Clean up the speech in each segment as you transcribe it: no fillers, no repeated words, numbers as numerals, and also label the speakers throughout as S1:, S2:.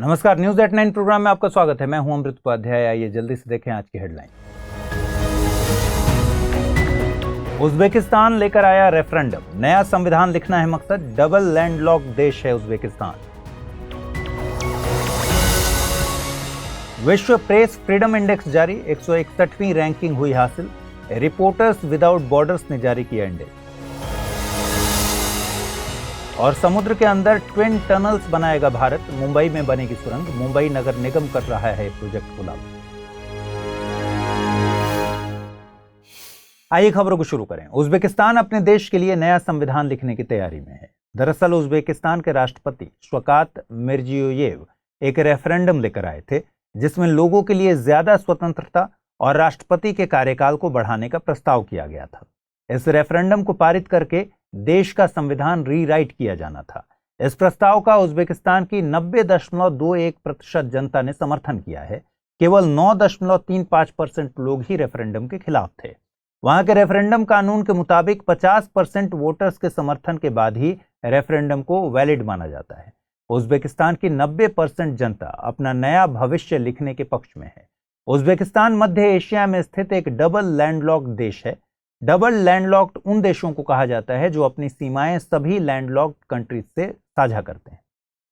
S1: नमस्कार, news at 9 programme में आपका स्वागत है। मैं हूं अमृत उपाध्याय। आइए जल्दी से देखें आज की हेडलाइन। उज्बेकिस्तान लेकर आया रेफरेंडम, नया संविधान लिखना है मकसद, डबल लैंडलॉक देश है उज्बेकिस्तान। विश्व प्रेस फ्रीडम इंडेक्स जारी, 161वीं रैंकिंग हुई हासिल। रिपोर्टर्स विदाउट बॉर्डर्स ने जारी किया इंडेक्स। और समुद्र के अंदर ट्विन टनल्स बनाएगा भारत, मुंबई में बनेगी सुरंग, मुंबई नगर निगम कर रहा है प्रोजेक्ट को लागू। आइए खबरों को शुरू करें। उज्बेकिस्तान अपने देश के लिए नया संविधान लिखने की तैयारी में है। दरअसल उज्बेकिस्तान के राष्ट्रपति शवकात मिर्जियोयेव एक रेफरेंडम लेकर आए थे, जिसमें लोगों के लिए ज्यादा स्वतंत्रता और राष्ट्रपति के कार्यकाल को बढ़ाने का प्रस्ताव किया गया था। इस रेफरेंडम को पारित करके देश का संविधान रीराइट किया जाना था। इस प्रस्ताव का उज्बेकिस्तान की 90.21% जनता ने समर्थन किया है। केवल 9.35% लोग ही रेफरेंडम के खिलाफ थे। वहां के रेफरेंडम कानून के मुताबिक 50% वोटर्स के समर्थन के बाद ही रेफरेंडम को वैलिड माना जाता है। उज्बेकिस्तान की 90% जनता अपना नया भविष्य लिखने के पक्ष में है। उज्बेकिस्तान मध्य एशिया में स्थित एक डबल लैंडलॉक्ड देश है। डबल लैंडलॉक्ड उन देशों को कहा जाता है जो अपनी सीमाएं सभी लैंडलॉक्ड कंट्रीज से साझा करते हैं।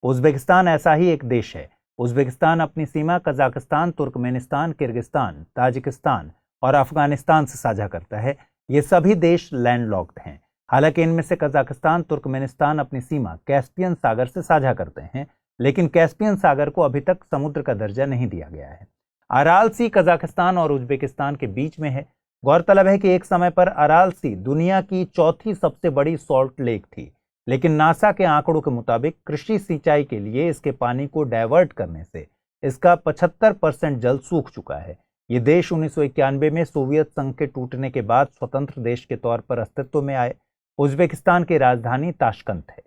S1: उज्बेकिस्तान ऐसा ही एक देश है। उज्बेकिस्तान अपनी सीमा कजाकिस्तान, तुर्कमेनिस्तान, किर्गिस्तान, ताजिकिस्तान और अफगानिस्तान से साझा करता है। ये सभी देश लैंडलॉक्ड हैं। हालांकि इनमें से कजाकिस्तान, तुर्कमेनिस्तान अपनी सीमा कैस्पियन सागर से साझा करते हैं, लेकिन कैस्पियन सागर को अभी तक समुद्र का दर्जा नहीं दिया गया है। अराल सी कजाकिस्तान और उज्बेकिस्तान के बीच में है। गौरतलब है कि एक समय पर अराल सी दुनिया की चौथी सबसे बड़ी सॉल्ट लेक थी, लेकिन नासा के आंकड़ों के मुताबिक कृषि सिंचाई के लिए इसके पानी को डायवर्ट करने से इसका 75% जल सूख चुका है। ये देश 1991 में सोवियत संघ के टूटने के बाद स्वतंत्र देश के तौर पर अस्तित्व में आए। उज्बेकिस्तान की राजधानी ताशकंद है।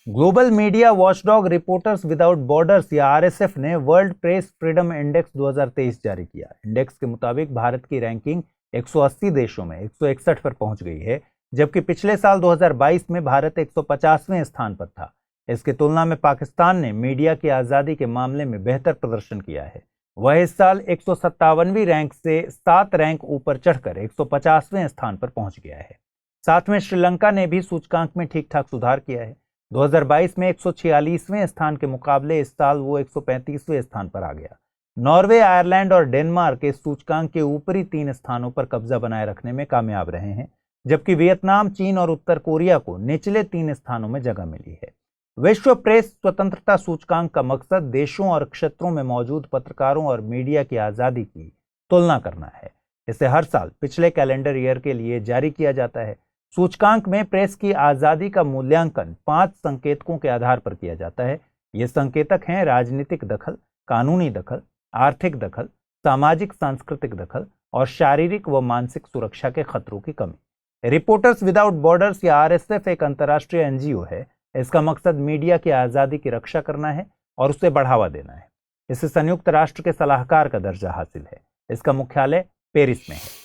S1: Global media watchdog reporters without borders या आरएसएफ ने वर्ल्ड प्रेस फ्रीडम इंडेक्स 2023 जारी किया। इंडेक्स के मुताबिक भारत की रैंकिंग 180 देशों में 161 पर पहुंच गई है, जबकि पिछले साल 2022 में भारत 150वें स्थान पर था। इसकी तुलना में पाकिस्तान ने मीडिया की आज़ादी के मामले में बेहतर प्रदर्शन किया है। वह इस साल 157वीं रैंक से 7 रैंक ऊपर चढ़कर 150वें स्थान पर पहुंच गया है। साथ में श्रीलंका ने भी सूचकांक में ठीक ठाक सुधार किया है। 2022 में 146वें स्थान के मुकाबले इस साल वो 135वें स्थान पर आ गया। नॉर्वे, आयरलैंड और डेनमार्क इस सूचकांक के ऊपरी 3 स्थानों पर कब्जा बनाए रखने में कामयाब रहे हैं, जबकि वियतनाम, चीन और उत्तर कोरिया को निचले 3 स्थानों में जगह मिली है। विश्व प्रेस स्वतंत्रता सूचकांक का मकसद देशों और क्षेत्रों में मौजूद पत्रकारों और मीडिया की आज़ादी की तुलना करना है। इसे हर साल पिछले कैलेंडर ईयर के लिए जारी किया जाता है। सूचकांक में प्रेस की आज़ादी का मूल्यांकन 5 संकेतकों के आधार पर किया जाता है। ये संकेतक हैं राजनीतिक दखल, कानूनी दखल, आर्थिक दखल, सामाजिक सांस्कृतिक दखल और शारीरिक व मानसिक सुरक्षा के खतरों की कमी। रिपोर्टर्स विदाउट बॉर्डर्स या आरएसएफ एक अंतर्राष्ट्रीय एनजीओ है। इसका मकसद मीडिया की आज़ादी की रक्षा करना है और उसे बढ़ावा देना है। इसे संयुक्त राष्ट्र के सलाहकार का दर्जा हासिल है। इसका मुख्यालय पेरिस में है।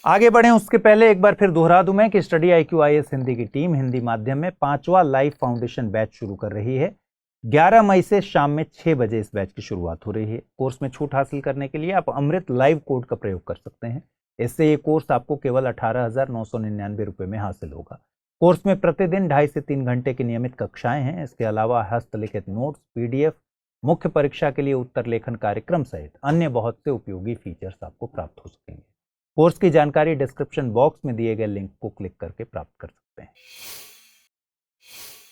S1: आगे बढ़ें उसके पहले एक बार फिर दोहरा दूं मैं कि स्टडी IQ IAS हिंदी की टीम हिंदी माध्यम में 5वां लाइव फाउंडेशन बैच शुरू कर रही है। 11 मई से शाम में 6 बजे इस बैच की शुरुआत हो रही है। कोर्स में छूट हासिल करने के लिए आप अमृत लाइव कोड का प्रयोग कर सकते हैं। इससे ये कोर्स आपको केवल 18,999 रुपये में हासिल होगा। कोर्स में प्रतिदिन 2.5 से 3 घंटे की नियमित कक्षाएं हैं। इसके अलावा हस्तलिखित नोट्स, PDF, मुख्य परीक्षा के लिए उत्तर लेखन कार्यक्रम सहित अन्य बहुत से उपयोगी फीचर्स आपको प्राप्त हो सकेंगे। कोर्स की जानकारी डिस्क्रिप्शन बॉक्स में दिए गए लिंक को क्लिक करके प्राप्त कर सकते हैं।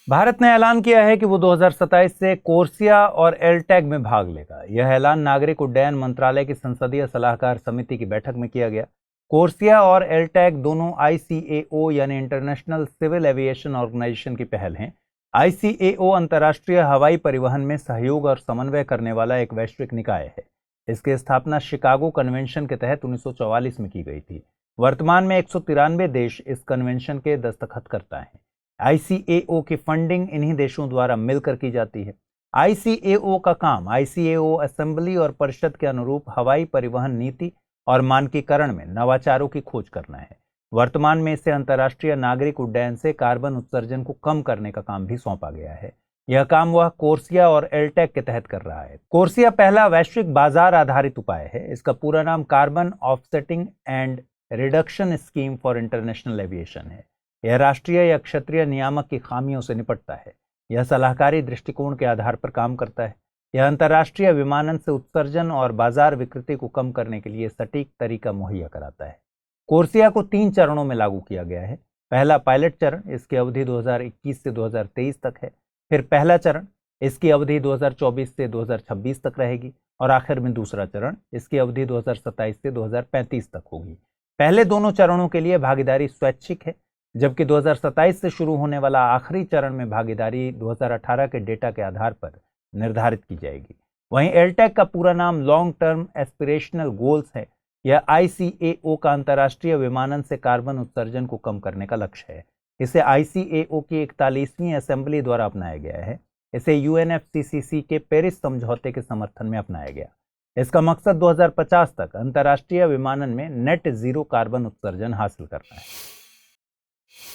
S1: भारत ने ऐलान किया है कि वो 2027 से कोर्सिया और एलटैग में भाग लेगा। यह ऐलान नागरिक उड्डयन मंत्रालय की संसदीय सलाहकार समिति की बैठक में किया गया। कोर्सिया और एलटैग दोनों ICAO यानी इंटरनेशनल सिविल एविएशन ऑर्गेनाइजेशन की पहल हैं। ICAO अंतर्राष्ट्रीय हवाई परिवहन में सहयोग और समन्वय करने वाला एक वैश्विक निकाय है। इसकी स्थापना शिकागो कन्वेंशन के तहत 1944 में की गई थी। वर्तमान में 193 देश इस कन्वेंशन के दस्तखत करता है। ICAO की फंडिंग इन्हीं देशों द्वारा मिलकर की जाती है। ICAO का काम ICAO असेंबली और परिषद के अनुरूप हवाई परिवहन नीति और मानकीकरण में नवाचारों की खोज करना है। वर्तमान में इसे अंतर्राष्ट्रीय नागरिक उड्डयन से कार्बन उत्सर्जन को कम करने का काम भी सौंपा गया है। यह काम वह कोर्सिया और एलटेक के तहत कर रहा है। कोर्सिया पहला वैश्विक बाजार आधारित उपाय है। इसका पूरा नाम carbon offsetting and reduction scheme for international aviation है। यह राष्ट्रीय या क्षेत्रीय नियामक की खामियों से निपटता है। यह सलाहकारी दृष्टिकोण के आधार पर काम करता है। यह अंतर्राष्ट्रीय विमानन से उत्सर्जन और बाजार विकृति को कम करने के लिए सटीक तरीका मुहैया कराता है। कोर्सिया को 3 चरणों में लागू किया गया है। पहला पायलट चरण, इसकी अवधि 2021 से 2023 तक है। फिर पहला चरण, इसकी अवधि 2024 से 2026 तक रहेगी। और आखिर में दूसरा चरण, इसकी अवधि 2027 से 2035 तक होगी। पहले दोनों चरणों के लिए भागीदारी स्वैच्छिक है, जबकि 2027 से शुरू होने वाला आखिरी चरण में भागीदारी 2018 के डेटा के आधार पर निर्धारित की जाएगी। वहीं एलटेक का पूरा नाम लॉन्ग टर्म एस्पिरेशनल गोल्स है। यह ICAO का अंतर्राष्ट्रीय विमानन से कार्बन उत्सर्जन को कम करने का लक्ष्य है। इसे ICAO की 41वीं असेंबली द्वारा अपनाया गया है। इसे UNFCCC के पेरिस समझौते के समर्थन में अपनाया गया। इसका मकसद 2050 तक अंतर्राष्ट्रीय विमानन में नेट जीरो कार्बन उत्सर्जन हासिल करना है।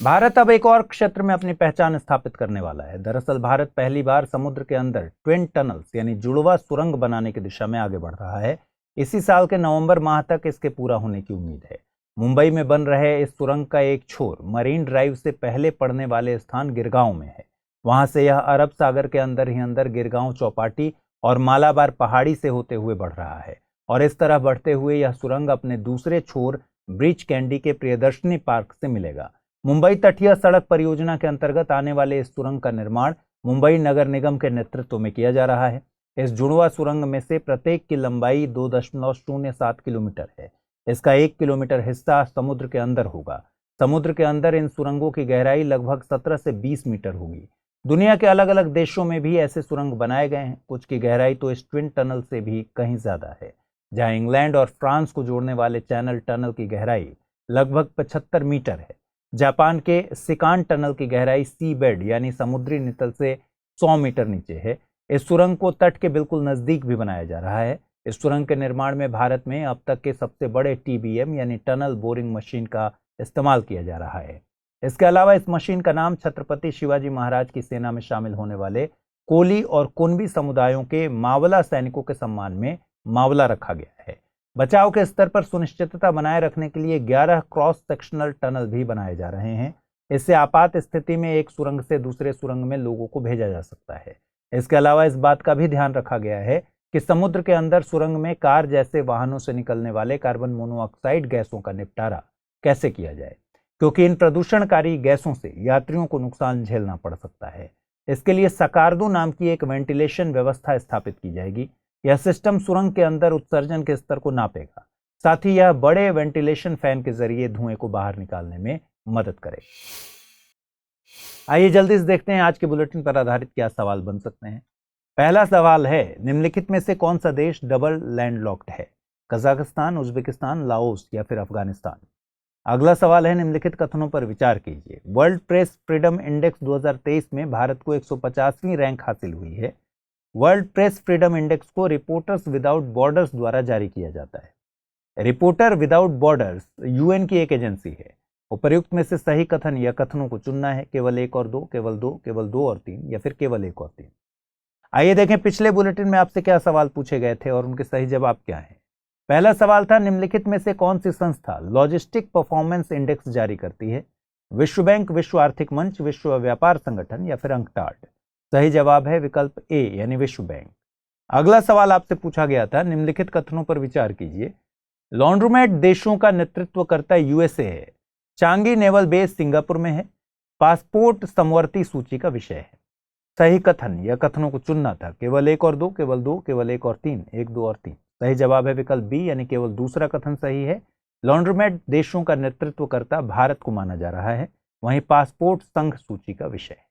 S1: भारत अब एक और क्षेत्र में अपनी पहचान स्थापित करने वाला है। दरअसल भारत पहली बार समुद्र के अंदर ट्विन टनल्स यानी जुड़वा सुरंग बनाने की दिशा में आगे बढ़ रहा है। इसी साल के नवंबर माह तक इसके पूरा होने की उम्मीद है। मुंबई में बन रहे इस सुरंग का एक छोर मरीन ड्राइव से पहले पड़ने वाले स्थान गिरगांव में है। वहां से यह अरब सागर के अंदर ही अंदर गिरगांव चौपाटी और मालाबार पहाड़ी से होते हुए बढ़ रहा है। और इस तरह बढ़ते हुए यह सुरंग अपने दूसरे छोर ब्रीच कैंडी के प्रियदर्शनी पार्क से मिलेगा। मुंबई तटीय सड़क परियोजना के अंतर्गत आने वाले इस सुरंग का निर्माण मुंबई नगर निगम के नेतृत्व में किया जा रहा है। इस जुड़वा सुरंग में से प्रत्येक की लंबाई 2.07 किलोमीटर है। इसका 1 किलोमीटर हिस्सा समुद्र के अंदर होगा। समुद्र के अंदर इन सुरंगों की गहराई लगभग 17 से 20 मीटर होगी। दुनिया के अलग अलग देशों में भी ऐसे सुरंग बनाए गए हैं। कुछ की गहराई तो इस ट्विन टनल से भी कहीं ज्यादा है। जहां इंग्लैंड और फ्रांस को जोड़ने वाले चैनल टनल की गहराई लगभग 75 मीटर है। जापान के सिकान टनल की गहराई सी बेड यानी समुद्री नितल से 100 मीटर नीचे है। इस सुरंग को तट के बिल्कुल नजदीक भी बनाया जा रहा है। इस सुरंग के निर्माण में भारत में अब तक के सबसे बड़े TBM यानी टनल बोरिंग मशीन का इस्तेमाल किया जा रहा है। इसके अलावा इस मशीन का नाम छत्रपति शिवाजी महाराज की सेना में शामिल होने वाले कोली और कुनबी समुदायों के मावला सैनिकों के सम्मान में मावला रखा गया है। बचाव के स्तर पर सुनिश्चितता बनाए रखने के लिए 11 क्रॉस सेक्शनल टनल भी बनाए जा रहे हैं। इससे आपात स्थिति में एक सुरंग से दूसरे सुरंग में लोगों को भेजा जा सकता है। इसके अलावा इस बात का भी ध्यान रखा गया है कि समुद्र के अंदर सुरंग में कार जैसे वाहनों से निकलने वाले कार्बन मोनोऑक्साइड गैसों का निपटारा कैसे किया जाए, क्योंकि इन प्रदूषणकारी गैसों से यात्रियों को नुकसान झेलना पड़ सकता है। इसके लिए सकारदो नाम की एक वेंटिलेशन व्यवस्था स्थापित की जाएगी। यह सिस्टम सुरंग के अंदर उत्सर्जन के स्तर को नापेगा। साथ ही यह बड़े वेंटिलेशन फैन के जरिए धुएं को बाहर निकालने में मदद करेगा। आइए जल्दी से देखते हैं आज के बुलेटिन पर आधारित क्या सवाल बन सकते हैं। पहला सवाल है, निम्नलिखित में से कौन सा देश डबल लैंडलॉक्ड है? कजाकिस्तान, उज्बेकिस्तान, लाओस या फिर अफगानिस्तान। अगला सवाल है, निम्नलिखित कथनों पर विचार कीजिए। वर्ल्ड प्रेस फ्रीडम इंडेक्स 2023 में भारत को 150वीं रैंक हासिल हुई है। वर्ल्ड प्रेस फ्रीडम इंडेक्स को रिपोर्टर्स विदाउट बॉर्डर्स द्वारा जारी किया जाता है। रिपोर्टर विदाउट बॉर्डर्स UN की एक एजेंसी है। उपर्युक्त में से सही कथन या कथनों को चुनना है, केवल 1 और 2, केवल 2, केवल 2 और 3 या फिर केवल 1 और 3। आइए देखें पिछले बुलेटिन में आपसे क्या सवाल पूछे गए थे और उनके सही जवाब क्या हैं। पहला सवाल था, निम्नलिखित में से कौन सी संस्था लॉजिस्टिक परफॉर्मेंस इंडेक्स जारी करती है? विश्व बैंक, विश्व आर्थिक मंच, विश्व व्यापार संगठन या फिर अंकटाड। सही जवाब है विकल्प A यानी विश्व बैंक। अगला सवाल आपसे पूछा गया था, निम्नलिखित कथनों पर विचार कीजिए। लॉन्ड्रोमेट देशों का नेतृत्व करता USA है। चांगी नेवल बेस सिंगापुर में है। पासपोर्ट समवर्ती सूची का विषय है। सही कथन या कथनों को चुनना था, केवल 1 और 2, केवल 2, केवल 1 और 3, 1, 2 और 3। सही जवाब है विकल्प B यानी केवल दूसरा कथन सही है। लॉन्ड्रोमेट देशों का नेतृत्व करता भारत को माना जा रहा है। वहीं पासपोर्ट संघ सूची का विषय है।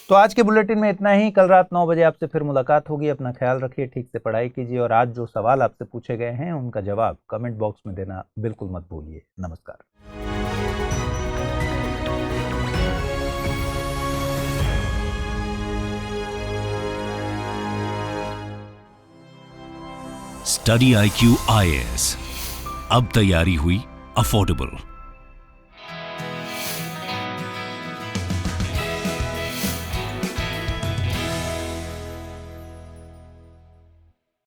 S1: तो आज के बुलेटिन में इतना ही। कल रात 9 बजे आपसे फिर मुलाकात होगी। अपना ख्याल रखिए, ठीक से पढ़ाई कीजिए और आज जो सवाल आपसे पूछे गए हैं उनका जवाब कमेंट बॉक्स में देना बिल्कुल मत भूलिए। नमस्कार।
S2: स्टडी IQ IAS, अब तैयारी हुई अफोर्डेबल।